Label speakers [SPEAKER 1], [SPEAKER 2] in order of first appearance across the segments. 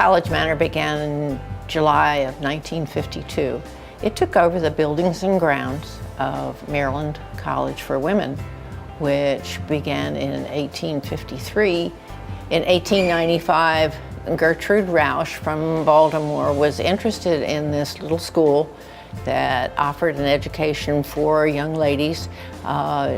[SPEAKER 1] College Manor began in July of 1952. It took over the buildings and grounds of Maryland College for Women, which began in 1853. In 1895, Gertrude Rausch from Baltimore was interested in this little school that offered an education for young ladies.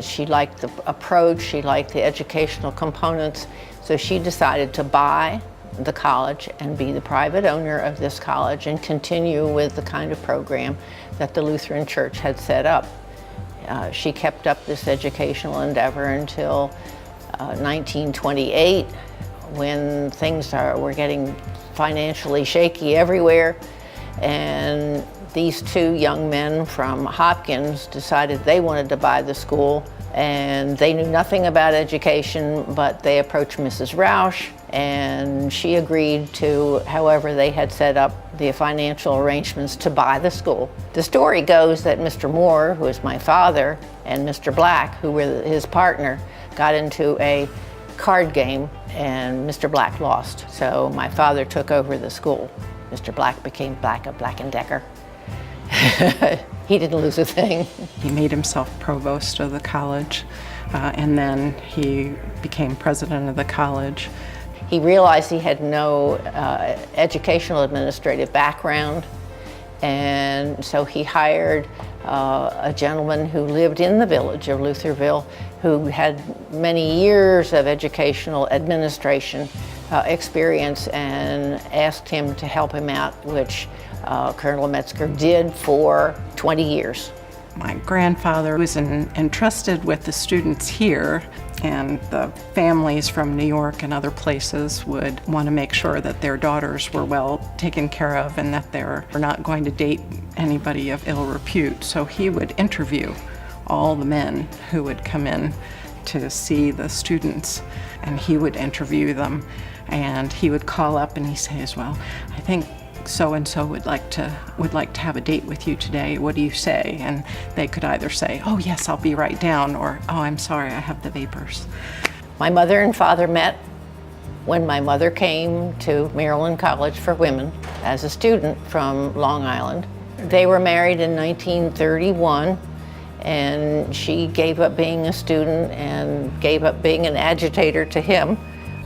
[SPEAKER 1] She liked the approach, she liked the educational components, so she decided to buy the college and be the private owner of this college and continue with the kind of program that the Lutheran Church had set up. She kept up this educational endeavor until 1928, when things were getting financially shaky everywhere, and these two young men from Hopkins decided they wanted to buy the school, and they knew nothing about education, but they approached Mrs. Rausch, and she agreed to, however, they had set up the financial arrangements to buy the school. The story goes that Mr. Moore, who is my father, and Mr. Black, who were his partner, got into a card game, and Mr. Black lost. So my father took over the school. Mr. Black became Black of Black & Decker. He didn't lose a thing.
[SPEAKER 2] He made himself provost of the college, and then he became president of the college.
[SPEAKER 1] He realized he had no educational administrative background, and so he hired a gentleman who lived in the village of Lutherville, who had many years of educational administration experience, and asked him to help him out, which Colonel Metzger did for 20 years.
[SPEAKER 2] My grandfather was entrusted with the students here, and the families from New York and other places would want to make sure that their daughters were well taken care of and that they were not going to date anybody of ill repute. So he would interview all the men who would come in to see the students, and he would interview them, and he would call up and he says, "Well, I think so-and-so would like to have a date with you today. What do you say?" And they could either say, "Oh yes, I'll be right down," or, "Oh, I'm sorry, I have the vapors."
[SPEAKER 1] My mother and father met when my mother came to Maryland College for Women as a student from Long Island. They were married in 1931, and she gave up being a student and gave up being an agitator to him.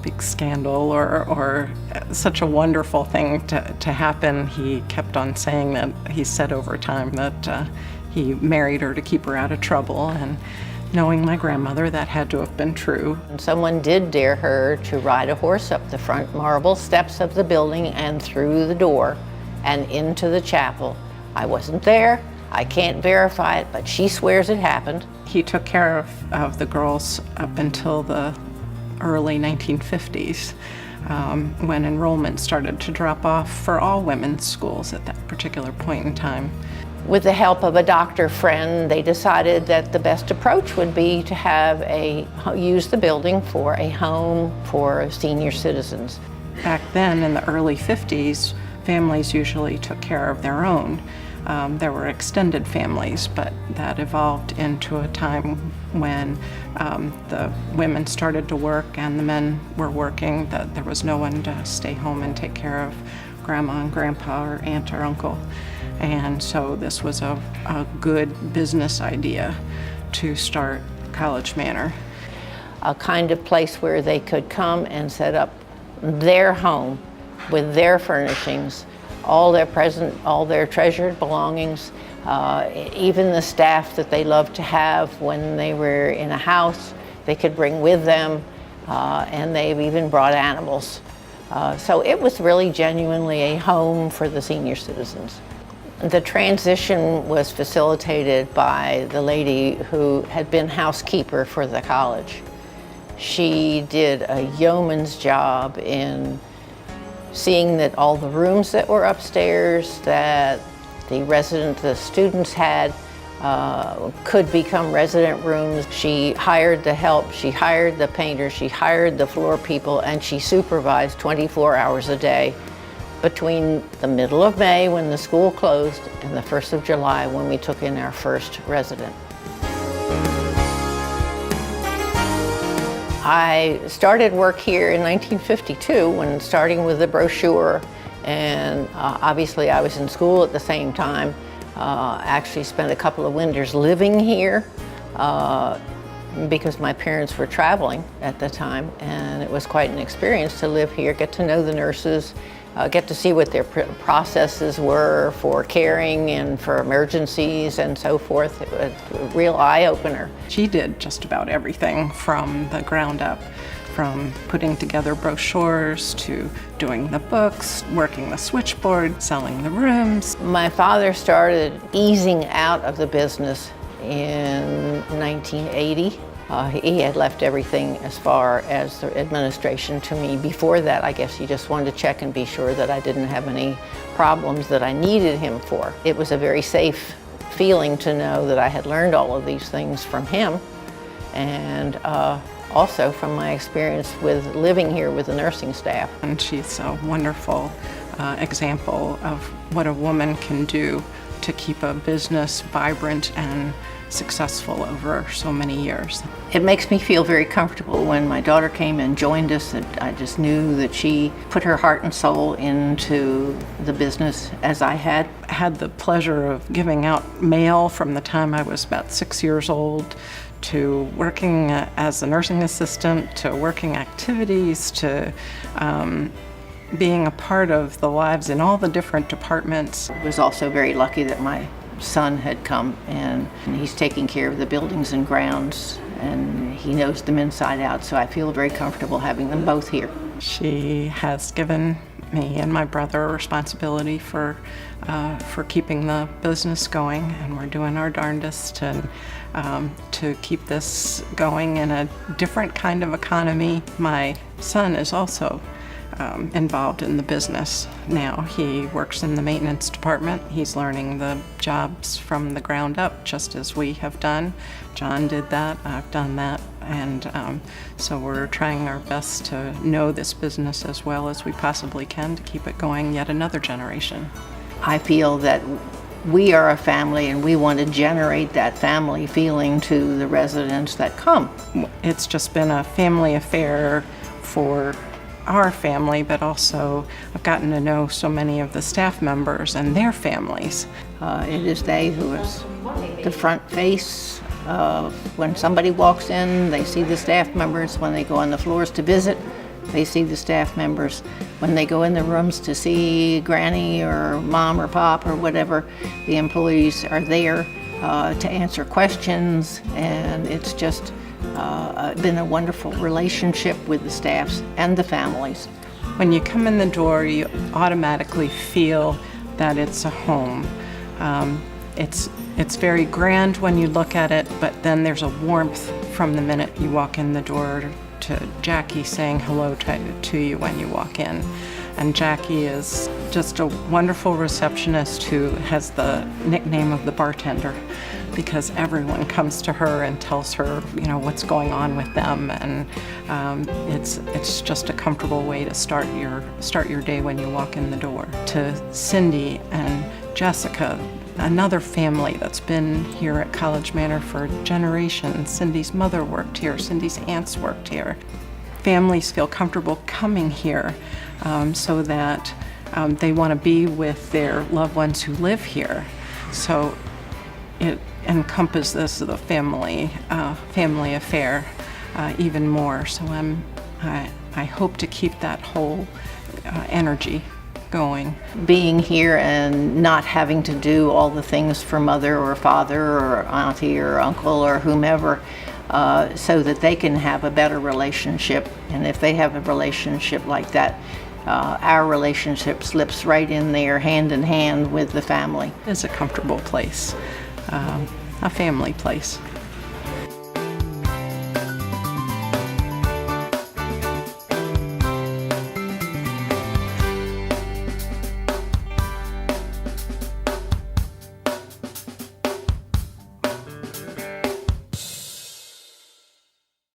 [SPEAKER 2] Big scandal or such a wonderful thing to happen. He kept on saying that he said over time that he married her to keep her out of trouble, and knowing my grandmother, that had to have been true.
[SPEAKER 1] And someone did dare her to ride a horse up the front marble steps of the building and through the door and into the chapel. I wasn't there, I can't verify it, but she swears it happened.
[SPEAKER 2] He took care of the girls up until the early 1950s, when enrollment started to drop off for all women's schools at that particular point in time.
[SPEAKER 1] With the help of a doctor friend, they decided that the best approach would be to use the building for a home for senior citizens.
[SPEAKER 2] Back then, in the early 50s, families usually took care of their own. There were extended families, but that evolved into a time when the women started to work and the men were working, that there was no one to stay home and take care of grandma and grandpa or aunt or uncle. And so this was a good business idea to start College Manor.
[SPEAKER 1] A kind of place where they could come and set up their home with their furnishings, all their treasured belongings, even the staff that they loved to have when they were in a house, they could bring with them, and they've even brought animals. So it was really genuinely a home for the senior citizens. The transition was facilitated by the lady who had been housekeeper for the college. She did a yeoman's job in seeing that all the rooms that were upstairs that the students had could become resident rooms. She hired the help, she hired the painter, she hired the floor people, and she supervised 24 hours a day between the middle of May, when the school closed, and the 1st of July, when we took in our first resident. I started work here in 1952 when starting with the brochure, and obviously I was in school at the same time. Actually spent a couple of winters living here because my parents were traveling at the time, and it was quite an experience to live here, get to know the nurses, get to see what their processes were for caring and for emergencies and so forth. It was a real eye-opener.
[SPEAKER 2] She did just about everything from the ground up, from putting together brochures to doing the books, working the switchboard, selling the rooms.
[SPEAKER 1] My father started easing out of the business in 1980. He had left everything as far as the administration to me. Before that, I guess he just wanted to check and be sure that I didn't have any problems that I needed him for. It was a very safe feeling to know that I had learned all of these things from him, and also from my experience with living here with the nursing staff.
[SPEAKER 2] And she's a wonderful example of what a woman can do to keep a business vibrant and successful over so many years.
[SPEAKER 1] It makes me feel very comfortable when my daughter came and joined us, that I just knew that she put her heart and soul into the business as I had.
[SPEAKER 2] I had the pleasure of giving out mail from the time I was about 6 years old, to working as a nursing assistant, to working activities, to being a part of the lives in all the different departments.
[SPEAKER 1] I was also very lucky that my son had come, and he's taking care of the buildings and grounds, and he knows them inside out, so I feel very comfortable having them both here.
[SPEAKER 2] She has given me and my brother a responsibility for keeping the business going, and we're doing our darndest to keep this going in a different kind of economy. My son is also involved in the business now. He works in the maintenance department. He's learning the jobs from the ground up, just as we have done. John did that, I've done that, and so we're trying our best to know this business as well as we possibly can to keep it going yet another generation.
[SPEAKER 1] I feel that we are a family, and we want to generate that family feeling to the residents that come.
[SPEAKER 2] It's just been a family affair for our family, but also I've gotten to know so many of the staff members and their families.
[SPEAKER 1] It is they who is the front face. When somebody walks in, they see the staff members. When they go on the floors to visit, they see the staff members. When they go in the rooms to see Granny or Mom or Pop or whatever, the employees are there to answer questions, and it's just been a wonderful relationship with the staffs and the families.
[SPEAKER 2] When you come in the door, you automatically feel that it's a home. It's very grand when you look at it, but then there's a warmth from the minute you walk in the door to Jackie saying hello to you when you walk in. And Jackie is just a wonderful receptionist who has the nickname of the bartender, because everyone comes to her and tells her, what's going on with them, and it's just a comfortable way to start your day when you walk in the door. To Cindy and Jessica, another family that's been here at College Manor for generations. Cindy's mother worked here, Cindy's aunts worked here. Families feel comfortable coming here so that they want to be with their loved ones who live here. So it encompasses the family affair even more. So I hope to keep that whole energy going.
[SPEAKER 1] Being here and not having to do all the things for mother or father or auntie or uncle or whomever, so that they can have a better relationship. And if they have a relationship like that, our relationship slips right in there hand in hand with the family.
[SPEAKER 2] It's a comfortable place, a family place.